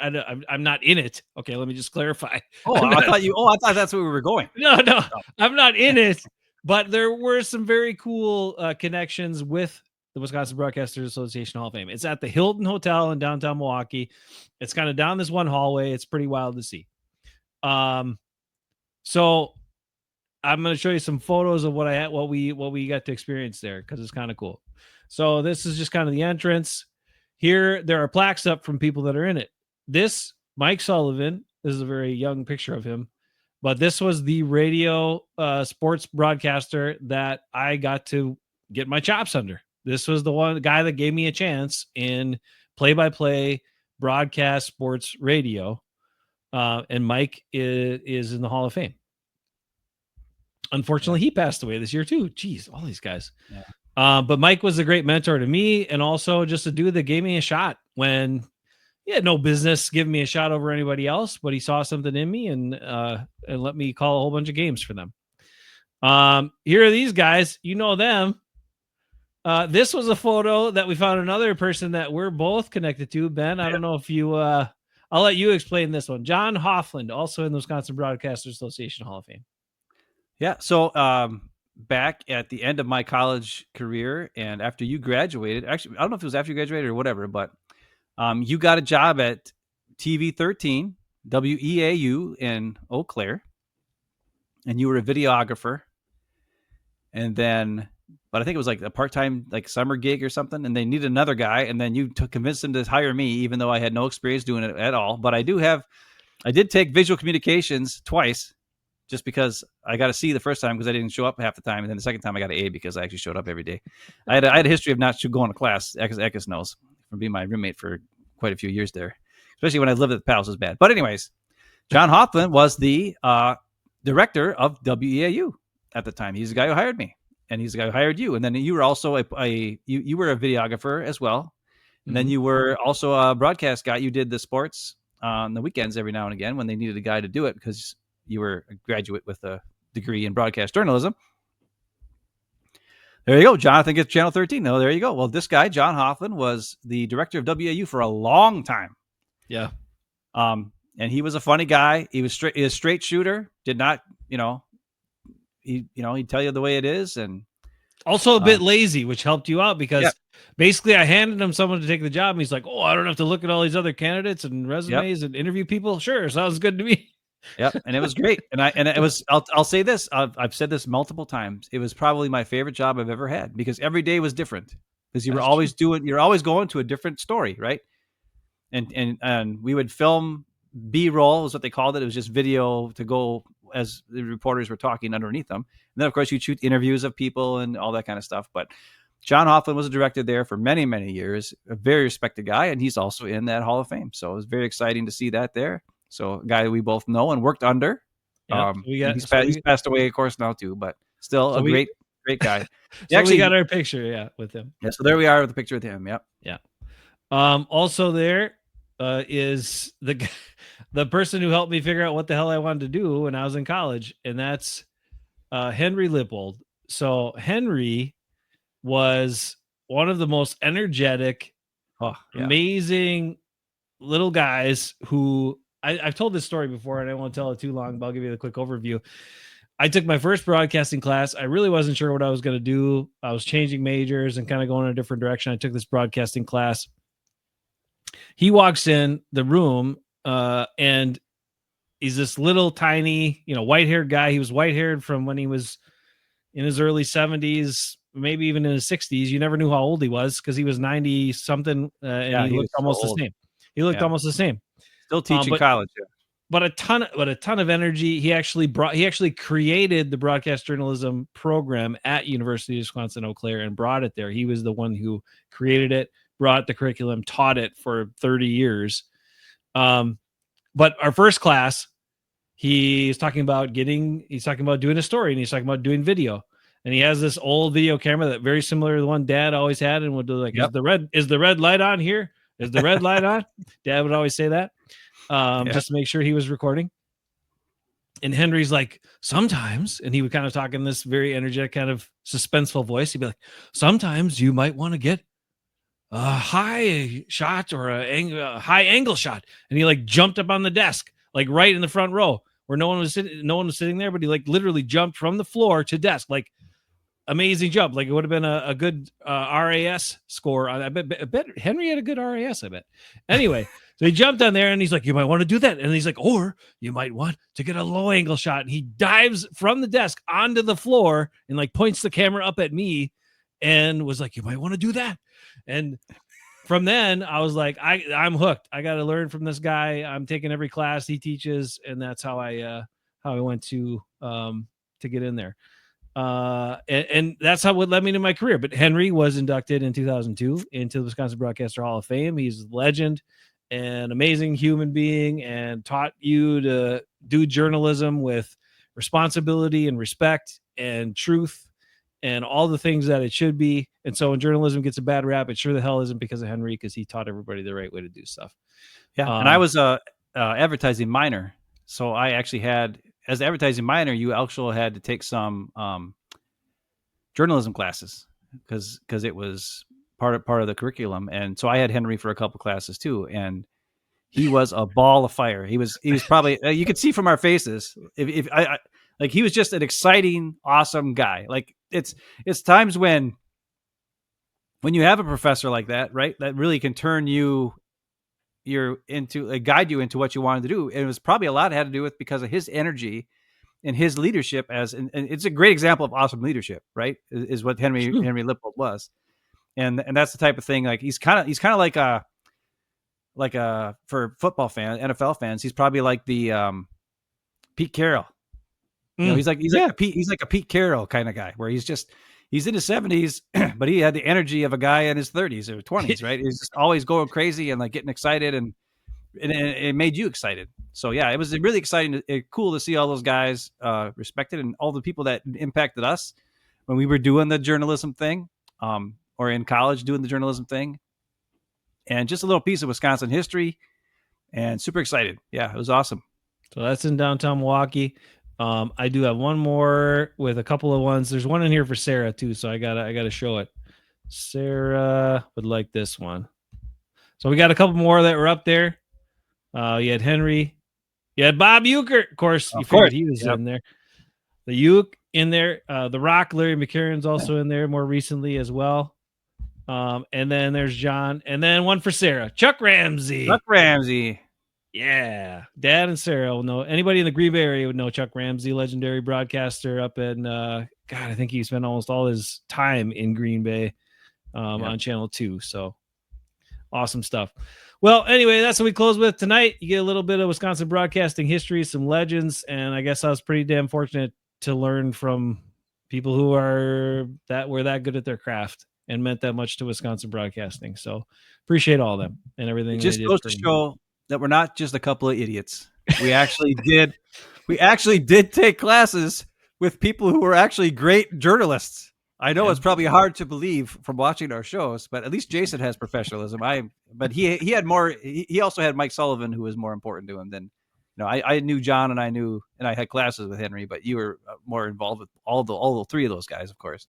I'm not in it. Okay, let me just clarify. Oh, I thought that's where we were going. No, I'm not in it. But there were some very cool connections with the Wisconsin Broadcasters Association Hall of Fame. It's at the Hilton Hotel in downtown Milwaukee. It's kind of down this one hallway. It's pretty wild to see. So I'm going to show you some photos of what we got to experience there because it's kind of cool. So this is just kind of the entrance. Here, there are plaques up from people that are in it. This, Mike Sullivan, this is a very young picture of him, but this was the radio sports broadcaster that I got to get my chops under. This was the guy that gave me a chance in play-by-play broadcast sports radio. And Mike is in the Hall of Fame. Unfortunately, he passed away this year too. Jeez, all these guys. Yeah. But Mike was a great mentor to me, and also just a dude that gave me a shot when he had no business giving me a shot over anybody else, but he saw something in me and let me call a whole bunch of games for them. Here are these guys. You know them. This was a photo that we found another person that we're both connected to. Ben, I don't know if you I'll let you explain this one. John Hoffland, also in the Wisconsin Broadcasters Association Hall of Fame. Yeah. So back at the end of my college career and after you graduated, actually, I don't know if it was after you graduated or whatever, but you got a job at TV 13, WEAU in Eau Claire, and you were a videographer. And then, but I think it was like a part-time, like summer gig or something, and they needed another guy. And then you convinced them to hire me, even though I had no experience doing it at all. But I did take visual communications twice, just because I got a C the first time because I didn't show up half the time. And then the second time I got an A because I actually showed up every day. I had a history of not going to class, Ekis knows, from being my roommate for quite a few years there, especially when I lived at the Palace. It was bad. But anyways, John Hoffman was the director of WEAU at the time. He's the guy who hired me, and he's the guy who hired you. And then you were also you were a videographer as well. And then you were also a broadcast guy. You did the sports on the weekends every now and again when they needed a guy to do it because you were a graduate with a degree in broadcast journalism. There you go. Jonathan gets Channel 13. No, there you go. Well, this guy, John Hoffman, was the director of WAU for a long time. Yeah. And he was a funny guy. He was a straight shooter. Did not, he'd tell you the way it is. And also a bit lazy, which helped you out because basically I handed him someone to take the job. And he's like, oh, I don't have to look at all these other candidates and resumes and interview people. Sure. Sounds good to me. Yep, and it was great, and it was. I'll say this. I've said this multiple times. It was probably my favorite job I've ever had because every day was different. Because you're always going to a different story, right? And we would film B-roll is what they called it. It was just video to go as the reporters were talking underneath them. And then of course you'd shoot interviews of people and all that kind of stuff. But John Hoffman was a director there for many, many years. A very respected guy, and he's also in that Hall of Fame. So it was very exciting to see that there. So a guy that we both know and worked under. He's passed away, of course, now too, but still a great guy. We got our picture, with him. Yeah, so there we are with the picture with him. Yep. Yeah. Also there is the person who helped me figure out what the hell I wanted to do when I was in college, and that's Henry Lippold. So Henry was one of the most energetic, amazing little guys who I've told this story before and I won't tell it too long, but I'll give you a quick overview. I took my first broadcasting class. I really wasn't sure what I was going to do. I was changing majors and kind of going in a different direction. I took this broadcasting class. He walks in the room and he's this little tiny, white-haired guy. He was white-haired from when he was in his early 70s, maybe even in his 60s. You never knew how old he was because he was 90 something and he looked almost the same. He looked almost the same. Still teaching college. Yeah. But a ton of energy. He actually created the broadcast journalism program at University of Wisconsin Eau Claire and brought it there. He was the one who created it, brought the curriculum, taught it for 30 years. But our first class, he's talking about doing a story, and he's talking about doing video. And he has this old video camera that very similar to the one Dad always had, and would do like, is the red light on here? Is the red light on? Dad would always say that. Just to make sure he was recording. And Henry's like, sometimes, and he would kind of talk in this very energetic kind of suspenseful voice. He'd be like, sometimes you might want to get high shot or a high angle shot, and he like jumped up on the desk, like right in the front row where no one was sitting. No one was sitting there, but he like literally jumped from the floor to desk, like amazing jump. Like it would have been a good RAS score. I bet Henry had a good RAS. I bet. Anyway, so he jumped on there and he's like, "You might want to do that." And he's like, "Or you might want to get a low angle shot." And he dives from the desk onto the floor and like points the camera up at me and was like, "You might want to do that." And from then I was like, I'm hooked. I got to learn from this guy. I'm taking every class he teaches, and that's how I went to get in there. And that's how what led me to my career. But Henry was inducted in 2002 into the Wisconsin Broadcaster Hall of Fame. He's a legend, an amazing human being, and taught you to do journalism with responsibility and respect and truth and all the things that it should be. And so when journalism gets a bad rap, it sure the hell isn't because of Henry, because he taught everybody the right way to do stuff. Yeah, and I was a advertising minor, so I actually had, as an advertising minor, you actually had to take some journalism classes because it was part of the curriculum, and so I had Henry for a couple classes too, and he was a ball of fire. He was probably you could see from our faces if I like, he was just an exciting, awesome guy. Like it's times when you have a professor like that, right, that really can turn you're into guide you into what you wanted to do. And it was probably a lot had to do with because of his energy and his leadership and it's a great example of awesome leadership, right? Is what Henry Lippold was. And that's the type of thing, like he's kind of like for football fans, NFL fans, he's probably like the Pete Carroll. You know, he's like a Pete Carroll kind of guy, where he's in his 70s, but he had the energy of a guy in his 30s or 20s, right? He's just always going crazy and like getting excited, and it made you excited. So yeah, it was really exciting, cool to see all those guys respected, and all the people that impacted us when we were doing the journalism thing, or in college doing the journalism thing, and just a little piece of Wisconsin history, and super excited. Yeah, it was awesome. So that's in downtown Milwaukee. I do have one more with a couple of ones. There's one in here for Sarah too, so I gotta show it. Sarah would like this one. So we got a couple more that were up there. You had Henry, you had Bob Uecker, of course. You figured he was in there. The Uke in there. The Rock, Larry McCarron's also in there more recently as well. And then there's John, and then one for Sarah, Chuck Ramsey. Yeah, Dad and Sarah will know. Anybody in the Green Bay area would know Chuck Ramsey, legendary broadcaster up in God, I think he spent almost all his time in Green Bay on Channel 2. So awesome stuff. Well, anyway, that's what we close with tonight. You get a little bit of Wisconsin broadcasting history, some legends, and I guess I was pretty damn fortunate to learn from people who were that good at their craft and meant that much to Wisconsin broadcasting. So appreciate all of them and everything. It just goes to show that we're not just a couple of idiots. We actually did take classes with people who were actually great journalists. I know it's probably hard to believe from watching our shows, but at least Jason has professionalism. But he had more. He also had Mike Sullivan, who was more important to him than, I knew John, and I had classes with Henry, but you were more involved with all the three of those guys, of course.